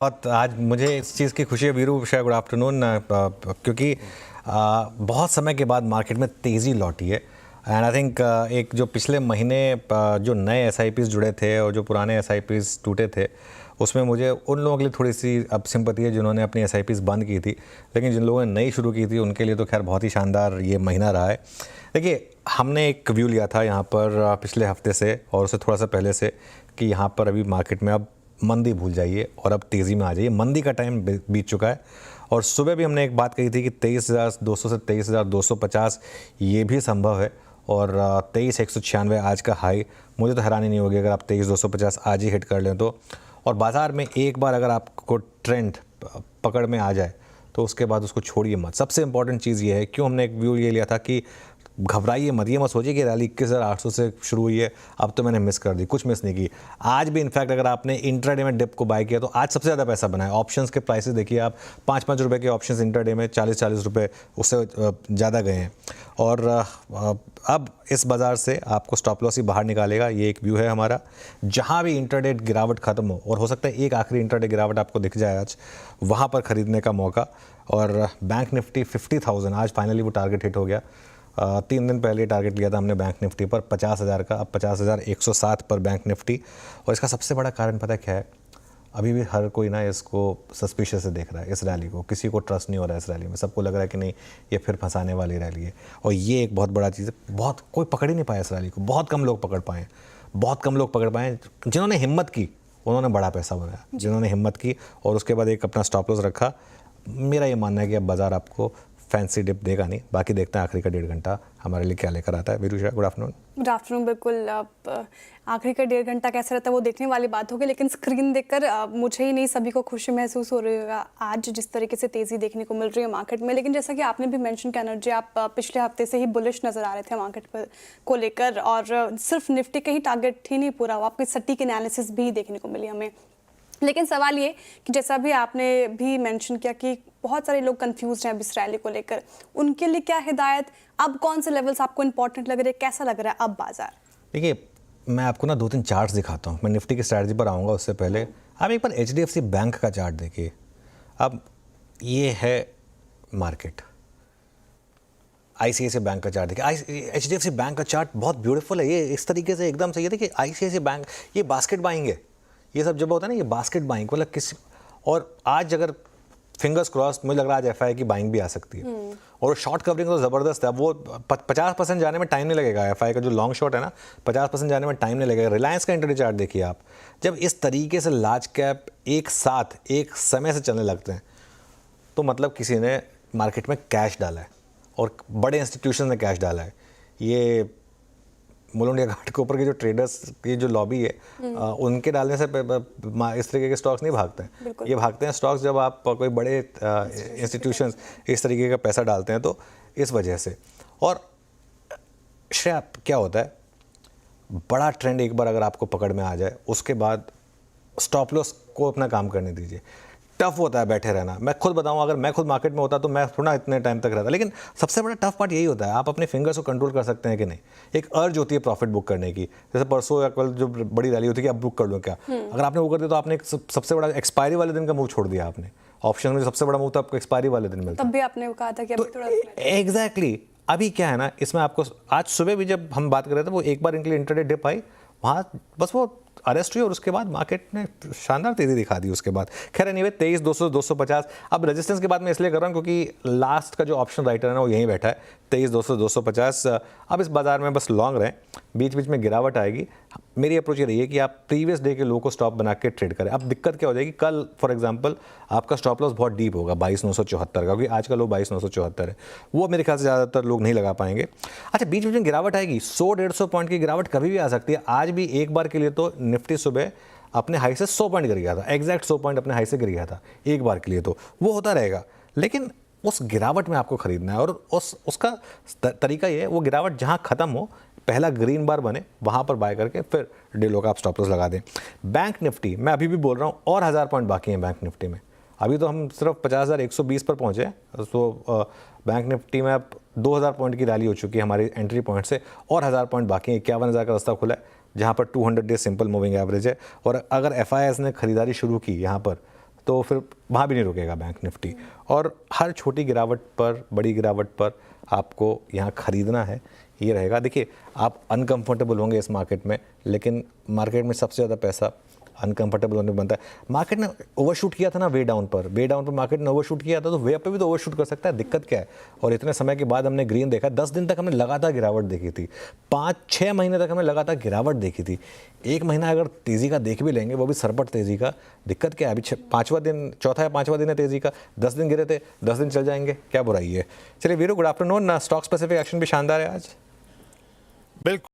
बहुत आज मुझे इस चीज़ की खुशी है वीरू, शायद गुड आफ्टरनून, क्योंकि बहुत समय के बाद मार्केट में तेज़ी लौटी है। एंड आई थिंक एक जो पिछले महीने जो नए एसआईपीज़ जुड़े थे और जो पुराने एसआईपीज़ टूटे थे, उसमें मुझे उन लोगों के लिए थोड़ी सी अब सिंपैथी है जिन्होंने अपनी एसआईपीज़ बंद की थी, लेकिन जिन लोगों ने नई शुरू की थी उनके लिए तो खैर बहुत ही शानदार ये महीना रहा है। देखिए, हमने एक व्यू लिया था यहाँ पर पिछले हफ्ते से और उससे थोड़ा सा पहले से कि यहाँ पर अभी मार्केट में अब मंदी भूल जाइए और अब तेज़ी में आ जाइए, मंदी का टाइम बीत चुका है। और सुबह भी हमने एक बात कही थी कि 23,200 से 23,250 ये भी संभव है, और 23,196 आज का हाई। मुझे तो हैरानी नहीं होगी अगर आप 23,250 आज ही हिट कर लें तो। और बाज़ार में एक बार अगर आपको ट्रेंड पकड़ में आ जाए तो उसके बाद उसको छोड़िए मत। सबसे इंपॉर्टेंट चीज़ ये है, क्यों हमने एक व्यू ये लिया था कि घबराइए मत, ये मत सोचिए कि रैली 21,800 से शुरू हुई है अब तो मैंने मिस कर दी, कुछ मिस नहीं की। आज भी इनफैक्ट अगर आपने इंट्राडे में डिप को बाय किया तो आज सबसे ज़्यादा पैसा बनाया। ऑप्शंस के प्राइसेस देखिए आप, 5-5 रुपये के ऑप्शंस इंट्राडे में 40-40 रुपये उससे ज़्यादा गए हैं। और अब इस बाज़ार से आपको स्टॉप लॉस ही बाहर निकालेगा, ये एक व्यू है हमारा। जहाँ भी इंट्राडे गिरावट खत्म हो, और हो सकता है एक आखिरी इंट्राडे गिरावट आपको दिख जाए आज, वहाँ पर ख़रीदने का मौका। और बैंक निफ्टी 50,000 आज फाइनली वो टारगेट हिट हो गया। 3 दिन पहले टारगेट लिया था हमने बैंक निफ्टी पर 50,000 का, अब 50,107 पर बैंक निफ्टी। और इसका सबसे बड़ा कारण पता है क्या है? अभी भी हर कोई ना इसको सस्पिशियस से देख रहा है, इस रैली को। किसी को ट्रस्ट नहीं हो रहा है इस रैली में, सबको लग रहा है कि नहीं ये फिर फंसाने वाली रैली है। और ये एक बहुत बड़ा चीज़ है, बहुत कोई पकड़ ही नहीं पाया इस रैली को, बहुत कम लोग पकड़ पाए, बहुत कम लोग पकड़ पाए। जिन्होंने हिम्मत की उन्होंने बड़ा पैसा बनाया, जिन्होंने हिम्मत की और उसके बाद एक अपना स्टॉप लॉस रखा। मेरा ये मानना है कि अब बाज़ार आपको फैंसी डिप देगा नहीं। बाकी देखते हैं आखिरी का 1.5 घंटा हमारे लिए क्या लेकर आता है। वीरूषा, गुड आफ्टरनून। Good afternoon. बिल्कुल, अब आखिरी का 1.5 घंटा कैसा रहता है वो देखने वाली बात होगी, लेकिन स्क्रीन देखकर मुझे ही नहीं सभी को खुशी महसूस हो रही होगा आज जिस तरीके से तेज़ी देखने को मिल रही है मार्केट में। लेकिन जैसा कि आपने भी मेंशन किया एनर्जी, आप पिछले हफ्ते से ही बुलिश नज़र आ रहे थे मार्केट पर को लेकर, और सिर्फ निफ्टी का ही टारगेट ही नहीं पूरा हुआ, आपकी सटीक एनालिसिस भी देखने को मिली हमें। लेकिन सवाल ये कि जैसा भी आपने भी मेंशन किया कि बहुत सारे लोग कंफ्यूज हैं अब इस रैली को लेकर, उनके लिए क्या हिदायत, अब कौन से लेवल्स आपको इंपॉर्टेंट लग रहे हैं, कैसा लग रहा है अब बाजार? देखिए, मैं आपको ना 2-3 चार्ट्स दिखाता हूँ। मैं निफ्टी की स्ट्रैटेजी पर आऊँगा, उससे पहले आप एक बार HDFC बैंक का चार्ट देखिए। अब ये है मार्केट, ICICI बैंक का चार्ट देखिए। HDFC बैंक का चार्ट बहुत ब्यूटीफुल है, ये इस तरीके से एकदम से। ये देखिए ICICI बैंक, ये बास्केट बाइंग है। ये सब जब होता है ना, ये बास्केट बाइंग मतलब किसी, और आज अगर फिंगर्स क्रॉस, मुझे लग रहा है आज FI की बाइंग भी आ सकती है। और शॉर्ट कवरिंग तो ज़बरदस्त है। वो 50% जाने में टाइम नहीं लगेगा। FI का जो लॉन्ग शॉट है ना, 50% जाने में टाइम नहीं लगेगा। रिलायंस का इंटरडे चार्ट देखिए आप, जब इस तरीके से लार्ज कैप एक साथ एक समय से चलने लगते हैं तो मतलब किसी ने मार्केट में कैश डाला है और बड़े इंस्टीट्यूशन ने कैश डाला है। ये मोल इंडिया घाट के ऊपर के जो ट्रेडर्स की जो लॉबी है, उनके डालने से इस तरीके के स्टॉक्स नहीं भागते हैं। ये भागते हैं स्टॉक्स जब आप कोई बड़े इंस्टीट्यूशंस इस तरीके का पैसा डालते हैं, तो इस वजह से। और श्रेया, क्या होता है, बड़ा ट्रेंड एक बार अगर आपको पकड़ में आ जाए उसके बाद स्टॉप लॉस को अपना काम करने दीजिए। टफ होता है बैठे रहना। मैं खुद बताऊं, अगर मैं खुद मार्केट में होता तो मैं थोड़ा इतने टाइम तक रहता। लेकिन सबसे बड़ा टफ पार्ट यही होता है, आप अपने फिंगर्स को कंट्रोल कर सकते हैं कि नहीं। एक अर्ज होती है प्रॉफिट बुक करने की, जैसे परसों या कल जो बड़ी रैली होती है कि अब बुक कर लो क्या। अगर आपने वो कर दिया तो आपने सबसे बड़ा एक्सपायरी वाले दिन का मूव छोड़ दिया आपने। ऑप्शन में सबसे बड़ा मूव तो आपको एक्सपायरी वाले दिन मिलता है। तब भी आपने कहा था कि अभी थोड़ा एग्जैक्टली। अभी क्या है ना, इसमें आपको आज सुबह भी जब हम बात कर रहे थे, वो एक बार इनके लिए इंटरडे डिप आई, वहाँ बस वो अरेस्ट हुई और उसके बाद मार्केट ने शानदार तेज़ी दिखा दी उसके बाद। खैर एनीवे, 23,200 250। अब रेजिस्टेंस की बात मैं इसलिए कर रहा हूँ क्योंकि लास्ट का जो ऑप्शन राइटर है ना, वो यहीं बैठा है 23,200 250। अब इस बाज़ार में बस लॉन्ग रहें, बीच बीच में गिरावट आएगी। मेरी अप्रोच ये रही है कि आप प्रीवियस डे के लो को स्टॉप बना के ट्रेड करें। अब दिक्कत क्या हो जाएगी, कल फॉर एग्जांपल आपका स्टॉप लॉस बहुत डीप होगा 22,974 का, क्योंकि आज का लो 22,974 है। वो मेरे ख्याल से ज़्यादातर लोग नहीं लगा पाएंगे। अच्छा, बीच बीच में गिरावट आएगी, 100-150 पॉइंट की गिरावट कभी भी आ सकती है। आज भी एक बार के लिए तो निफ्टी सुबह अपने हाई से 100 पॉइंट गिर गया था, एग्जैक्ट 100 पॉइंट अपने हाई से गिर गया था एक बार के लिए, तो वो होता रहेगा। लेकिन उस गिरावट में आपको खरीदना है, और उसका तरीका ये है, वो गिरावट जहाँ ख़त्म हो, पहला ग्रीन बार बने, वहाँ पर बाय करके फिर डेलो का आप स्टॉप लॉस लगा दें। बैंक निफ्टी, मैं अभी भी बोल रहा हूँ, और 1000 पॉइंट बाकी हैं बैंक निफ्टी में। अभी तो हम सिर्फ 50,120 पर पहुँचे हैं, तो बैंक निफ्टी में अब 2000 पॉइंट की रैली हो चुकी है हमारी एंट्री पॉइंट से, और 1000 पॉइंट बाकी हैं। 51,000 का रास्ता खुला है, जहाँ पर 200 डे सिंपल मूविंग एवरेज है। और अगर FIs ने खरीदारी शुरू की यहाँ पर तो फिर वहाँ भी नहीं रुकेगा बैंक निफ्टी। और हर छोटी गिरावट पर, बड़ी गिरावट पर आपको यहाँ ख़रीदना है, ये रहेगा। देखिए, आप अनकंफर्टेबल होंगे इस मार्केट में, लेकिन मार्केट में सबसे ज़्यादा पैसा अनकंफर्टेबल होने बनता है। मार्केट ने ओवरशूट किया था ना वे डाउन पर मार्केट ने ओवरशूट किया था, तो वे अप पे भी तो ओवरशूट कर सकता है, दिक्कत क्या है। और इतने समय के बाद हमने ग्रीन देखा, 10 दिन तक हमने लगातार गिरावट देखी थी, 5-6 महीने तक हमने लगातार गिरावट देखी थी। एक महीना अगर तेज़ी का देख भी लेंगे, वो भी सरपट तेज़ी का, दिक्कत क्या है। अभी 5वां दिन, चौथा या 5वां दिन है तेज़ी का, 10 दिन गिरे थे, 10 दिन चल जाएंगे, क्या बुराई है। चलिए Veeru, good afternoon. Stock specific action भी शानदार है आज। बिल्कुल।